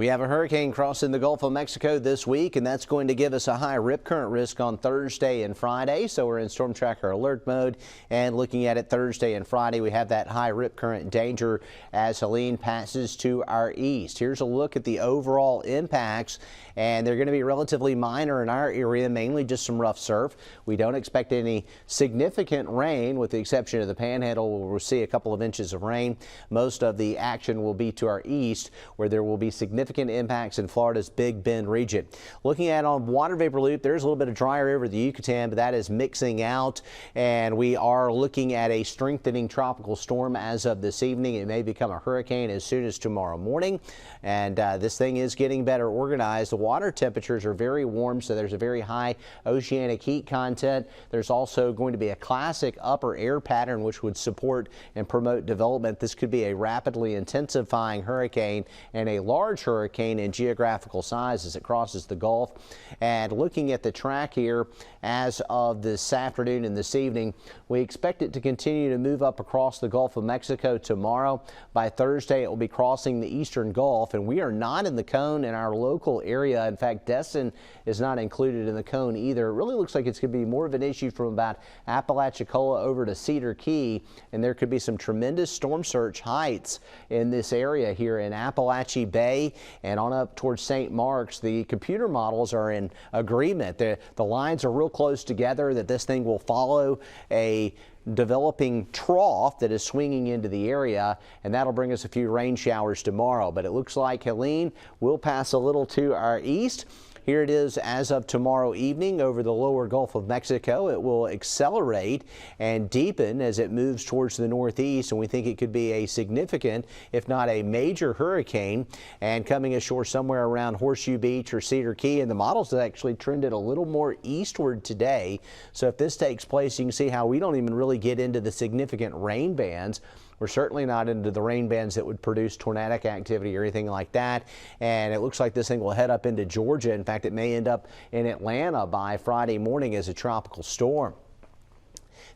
We have a hurricane crossing the Gulf of Mexico this week, and that's going to give us a high rip current risk on Thursday and Friday. So we're in storm tracker alert mode, and looking at it Thursday and Friday, we have that high rip current danger as Helene passes to our east. Here's a look at the overall impacts, and they're going to be relatively minor in our area, mainly just some rough surf. We don't expect any significant rain, with the exception of the Panhandle, where we'll see a couple of inches of rain. Most of the action will be to our east, where there will be significant impacts in Florida's Big Bend region. Looking at on water vapor loop, there's a little bit of dry air over the Yucatan, but that is mixing out, and we are looking at a strengthening tropical storm as of this evening. It may become a hurricane as soon as tomorrow morning, and this thing is getting better organized. The water temperatures are very warm, so there's a very high oceanic heat content. There's also going to be a classic upper air pattern which would support and promote development. This could be a rapidly intensifying hurricane and a large hurricane in geographical size as it crosses the Gulf. And looking at the track here as of this afternoon and this evening, we expect it to continue to move up across the Gulf of Mexico tomorrow. By Thursday, it will be crossing the eastern Gulf, and we are not in the cone in our local area. In fact, Destin is not included in the cone either. It really looks like it's going to be more of an issue from about Apalachicola over to Cedar Key, and there could be some tremendous storm surge heights in this area here in Appalachia Bay and on up towards St. Mark's. The computer models are in agreement. The lines are real close together that this thing will follow a developing trough that is swinging into the area, and that'll bring us a few rain showers tomorrow. But it looks like Helene will pass a little to our east. Here it is as of tomorrow evening over the lower Gulf of Mexico. It will accelerate and deepen as it moves towards the northeast, and we think it could be a significant, if not a major hurricane, and coming ashore somewhere around Horseshoe Beach or Cedar Key. And the models have actually trended a little more eastward today. So if this takes place, you can see how we don't even really get into the significant rain bands. We're certainly not into the rain bands that would produce tornadic activity or anything like that. And it looks like this thing will head up into Georgia. In fact, it may end up in Atlanta by Friday morning as a tropical storm.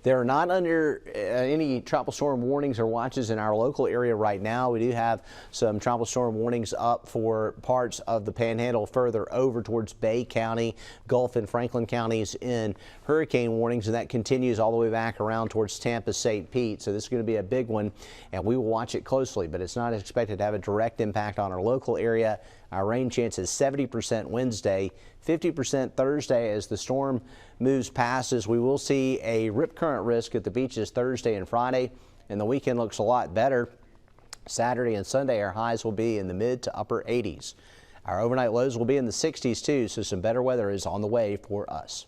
They're not under any tropical storm warnings or watches in our local area right now. We do have some tropical storm warnings up for parts of the Panhandle further over towards Bay County, Gulf and Franklin counties in hurricane warnings, and that continues all the way back around towards Tampa, St. Pete. So this is going to be a big one, and we will watch it closely, but it's not expected to have a direct impact on our local area. Our rain chance is 70% Wednesday, 50% Thursday. As the storm moves past us, we will see a rip current risk at the beaches Thursday and Friday, and the weekend looks a lot better. Saturday and Sunday, our highs will be in the mid to upper 80s. Our overnight lows will be in the 60s too, so some better weather is on the way for us.